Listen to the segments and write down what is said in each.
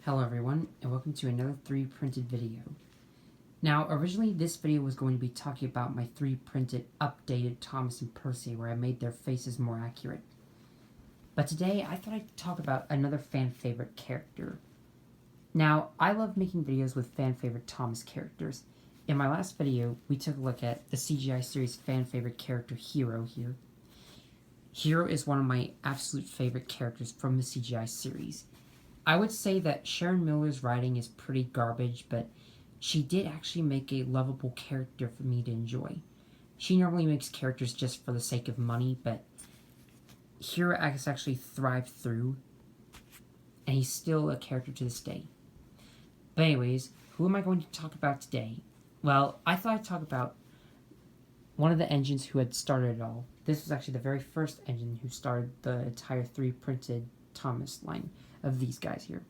Hello everyone, and welcome to another 3 printed video. Now, originally this video was going to be talking about my 3 printed updated Thomas and Percy, where I made their faces more accurate. But today, I thought I'd talk about another fan favorite character. Now, I love making videos with fan favorite Thomas characters. In my last video, we took a look at the CGI series fan favorite character Hero here. Hero is one of my absolute favorite characters from the CGI series. I would say that Sharon Miller's writing is pretty garbage, but she did actually make a lovable character for me to enjoy. She normally makes characters just for the sake of money, but Hero has actually thrived through, and he's still a character to this day. But anyways, who am I going to talk about today? Well, I thought I'd talk about one of the engines who had started it all. This was actually the very first engine who started the entire 3 printed Thomas line of these guys here.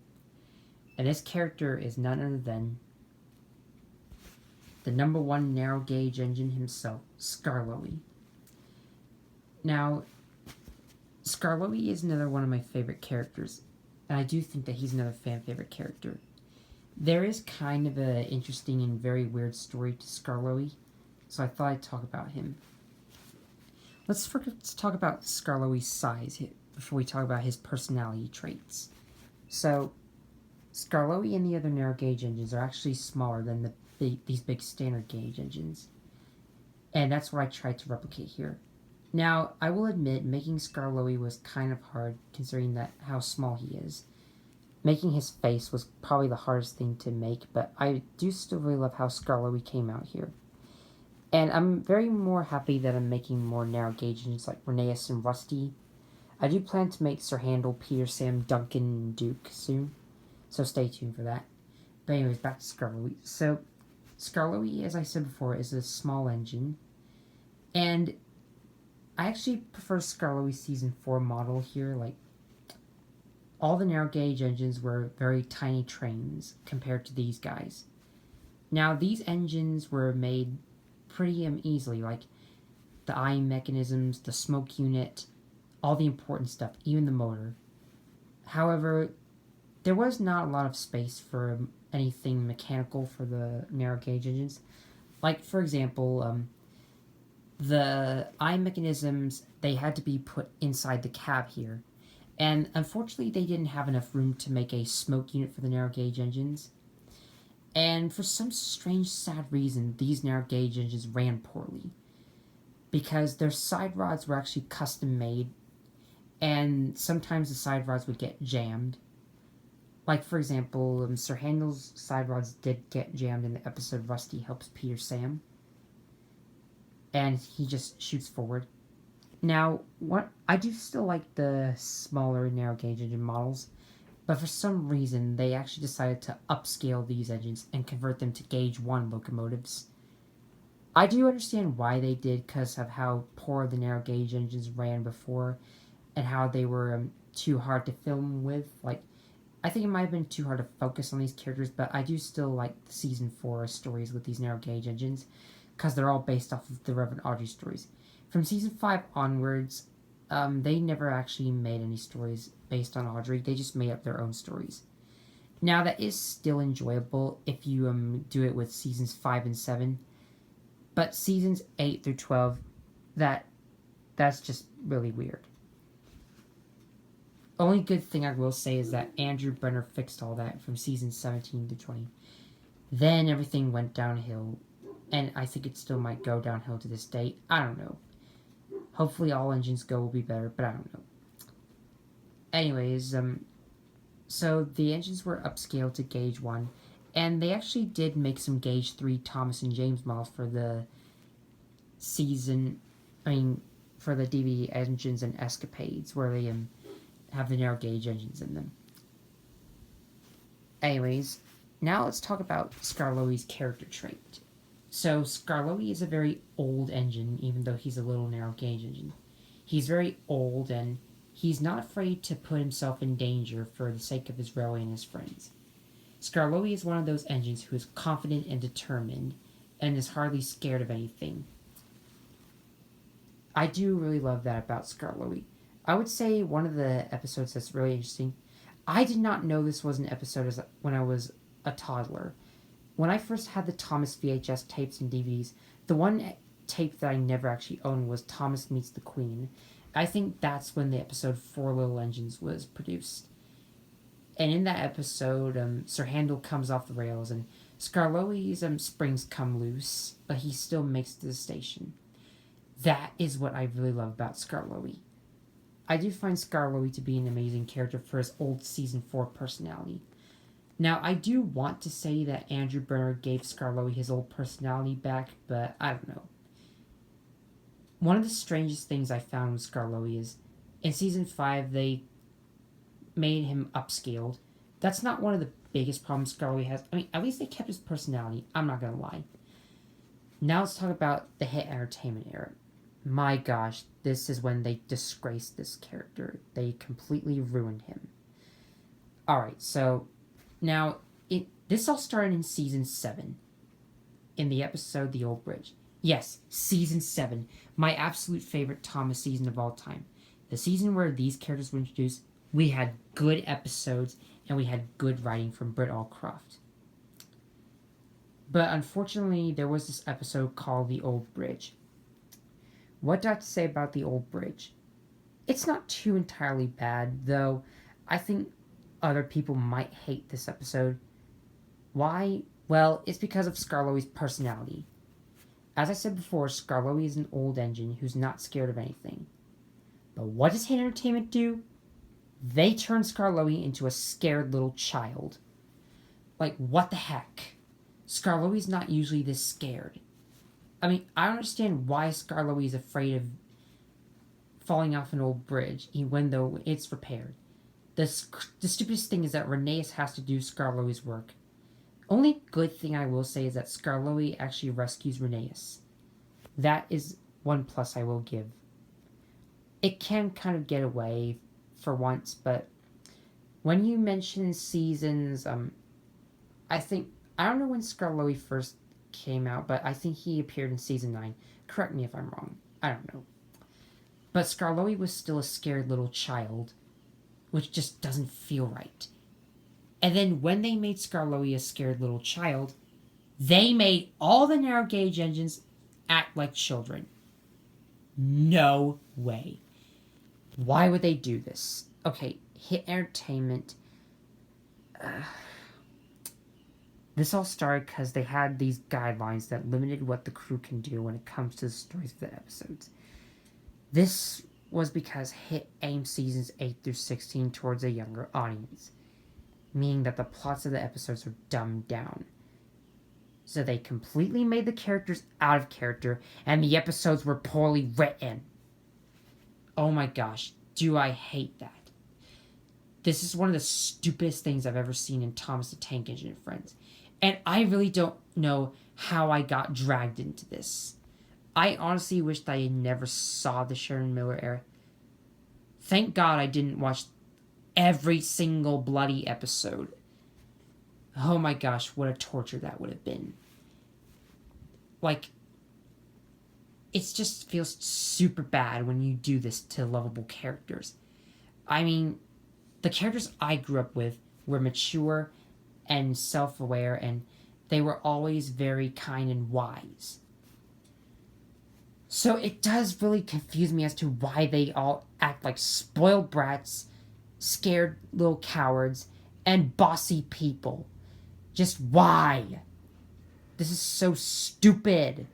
And this character is none other than the #1 narrow gauge engine himself, Skarloey. Now, Skarloey is another one of my favorite characters, and I do think that he's another fan favorite character. There is kind of an interesting and very weird story to Skarloey, so I thought I'd talk about him. Let's talk about Skarloey's size before we talk about his personality traits. So, Skarloey and the other narrow gauge engines are actually smaller than these big standard gauge engines. And that's what I tried to replicate here. Now, I will admit, making Skarloey was kind of hard, considering how small he is. Making his face was probably the hardest thing to make, but I do still really love how Skarloey came out here. And I'm very more happy that I'm making more narrow gauge engines like Rheneas and Rusty. I do plan to make Sir Handel, Peter, Sam, Duncan, and Duke soon, so stay tuned for that. But anyways, back to Skarloey. So, Skarloey, as I said before, is a small engine, and I actually prefer Skarloey's Season 4 model here. Like, all the narrow gauge engines were very tiny trains compared to these guys. Now, these engines were made pretty easily, like the eye mechanisms, the smoke unit, all the important stuff, even the motor. However, there was not a lot of space for anything mechanical for the narrow gauge engines. Like, for example, the eye mechanisms, they had to be put inside the cab here. And unfortunately, they didn't have enough room to make a smoke unit for the narrow gauge engines. And for some strange, sad reason, these narrow gauge engines ran poorly, because their side rods were actually custom made, and sometimes the side rods would get jammed. Like, for example, Sir Handel's side rods did get jammed in the episode Rusty Helps Peter Sam, and he just shoots forward. Now, I do still like the smaller narrow gauge engine models, but for some reason they actually decided to upscale these engines and convert them to gauge 1 locomotives. I do understand why they did, because of how poor the narrow gauge engines ran before, and how they were too hard to film with. Like, I think it might have been too hard to focus on these characters, but I do still like the Season 4 stories with these narrow gauge engines, because they're all based off of the Reverend Audrey stories. From Season 5 onwards, they never actually made any stories based on Audrey. They just made up their own stories. Now, that is still enjoyable if you do it with Seasons 5 and 7, but Seasons 8 through 12, that's just really weird. Only good thing I will say is that Andrew Brenner fixed all that from Season 17 to 20. Then everything went downhill, and I think it still might go downhill to this day. I don't know. Hopefully all engines go will be better, but I don't know. Anyways, so the engines were upscaled to gauge 1, and they actually did make some gauge 3 Thomas and James models for the for the DVD engines and escapades, where they have the narrow gauge engines in them. Anyways, now let's talk about Skarloey's character trait. So, Skarloey is a very old engine, even though he's a little narrow gauge engine. He's very old, and he's not afraid to put himself in danger for the sake of his railway and his friends. Skarloey is one of those engines who is confident and determined, and is hardly scared of anything. I do really love that about Skarloey. I would say one of the episodes that's really interesting, I did not know this was an episode when I was a toddler. When I first had the Thomas VHS tapes and DVDs, the one tape that I never actually owned was Thomas Meets the Queen. I think that's when the episode Four Little Engines was produced. And in that episode, Sir Handel comes off the rails and Skarloey's springs come loose, but he still makes it to the station. That is what I really love about Skarloey. I do find Skarloey to be an amazing character for his old Season 4 personality. Now, I do want to say that Andrew Brenner gave Skarloey his old personality back, but I don't know. One of the strangest things I found with Skarloey is, in Season 5, they made him upscaled. That's not one of the biggest problems Skarloey has. I mean, at least they kept his personality, I'm not gonna lie. Now let's talk about the Hit Entertainment era. My gosh, this is when they disgraced this character. They completely ruined him. Alright, so now this all started in Season 7, in the episode The Old Bridge. Yes, Season 7, my absolute favorite Thomas season of all time. The season where these characters were introduced, we had good episodes, and we had good writing from Britt Allcroft. But unfortunately, there was this episode called The Old Bridge. What do I have to say about The Old Bridge? It's not too entirely bad, though I think other people might hate this episode. Why? Well, it's because of Skarloey's personality. As I said before, Skarloey is an old engine who's not scared of anything. But what does Hit Entertainment do? They turn Skarloey into a scared little child. Like, what the heck? Skarloey's not usually this scared. I mean, I understand why Skarloey is afraid of falling off an old bridge, even though it's repaired. The stupidest thing is that Rheneas has to do Skarloey's work. Only good thing I will say is that Skarloey actually rescues Rheneas. That is one plus I will give. It can kind of get away for once, but when you mention seasons, I don't know when Skarloey first came out, but I think he appeared in Season 9. Correct me if I'm wrong. I don't know. But Skarloey was still a scared little child, which just doesn't feel right. And then when they made Skarloey a scared little child, they made all the narrow gauge engines act like children. No way. Why would they do this? Okay, Hit Entertainment. This all started because they had these guidelines that limited what the crew can do when it comes to the stories of the episodes. This was because Hit aimed seasons 8 through 16 towards a younger audience, meaning that the plots of the episodes were dumbed down. So they completely made the characters out of character, and the episodes were poorly written. Oh my gosh, do I hate that. This is one of the stupidest things I've ever seen in Thomas the Tank Engine and Friends. And I really don't know how I got dragged into this. I honestly wish that I never saw the Sharon Miller era. Thank God I didn't watch every single bloody episode. Oh my gosh, what a torture that would have been. Like, it just feels super bad when you do this to lovable characters. I mean, the characters I grew up with were mature and self-aware, and they were always very kind and wise. So it does really confuse me as to why they all act like spoiled brats, scared little cowards, and bossy people. Just why? This is so stupid.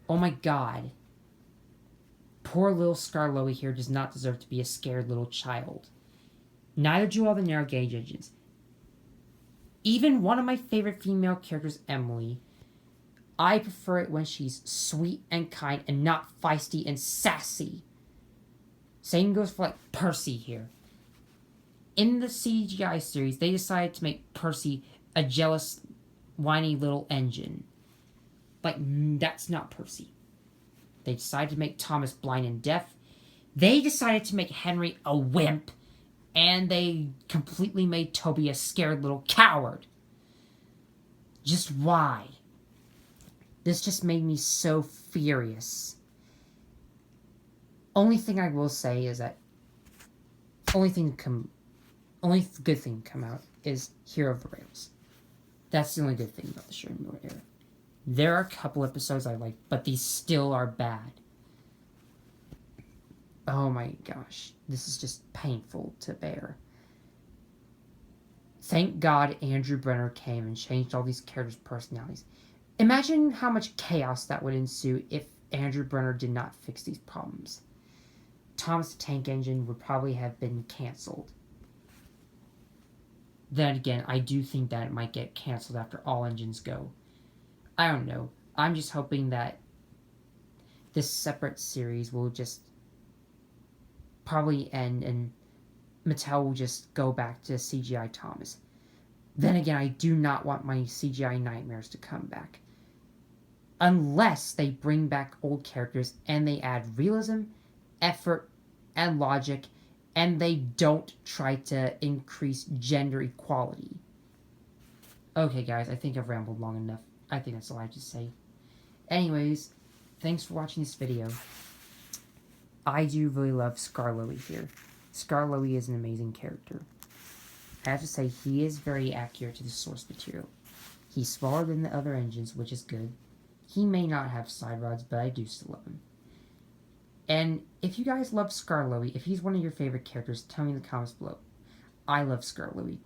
Oh my god. Poor little Skarloey here does not deserve to be a scared little child. Neither do all the narrow gauge engines. Even one of my favorite female characters, Emily, I prefer it when she's sweet and kind and not feisty and sassy. Same goes for like Percy here. In the CGI series, they decided to make Percy a jealous, whiny little engine. Like, that's not Percy. They decided to make Thomas blind and deaf. They decided to make Henry a wimp. And they completely made Toby a scared little coward. Just why? This just made me so furious. Only thing I will say is that only only good thing to come out is Hero of the Rails. That's the only good thing about the show in Era. There are a couple episodes I like, but these still are bad. Oh my gosh, this is just painful to bear. Thank God Andrew Brenner came and changed all these characters' personalities. Imagine how much chaos that would ensue if Andrew Brenner did not fix these problems. Thomas the Tank Engine would probably have been cancelled. Then again, I do think that it might get cancelled after all engines go. I don't know. I'm just hoping that this separate series will just probably end and Mattel will just go back to CGI Thomas. Then again, I do not want my CGI nightmares to come back. Unless they bring back old characters and they add realism, effort, and logic, and they don't try to increase gender equality. Okay, guys, I think I've rambled long enough. I think that's all I have to say. Anyways, thanks for watching this video. I do really love Skarloey here. Skarloey is an amazing character. I have to say, he is very accurate to the source material. He's smaller than the other engines, which is good. He may not have side rods, but I do still love him. And if you guys love Skarloey, if he's one of your favorite characters, tell me in the comments below. I love Skarloey.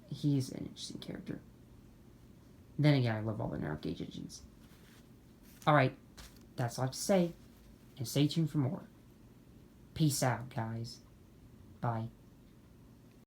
He's an interesting character. Then again, I love all the narrow gauge engines. Alright, that's all I have to say. And stay tuned for more. Peace out, guys. Bye.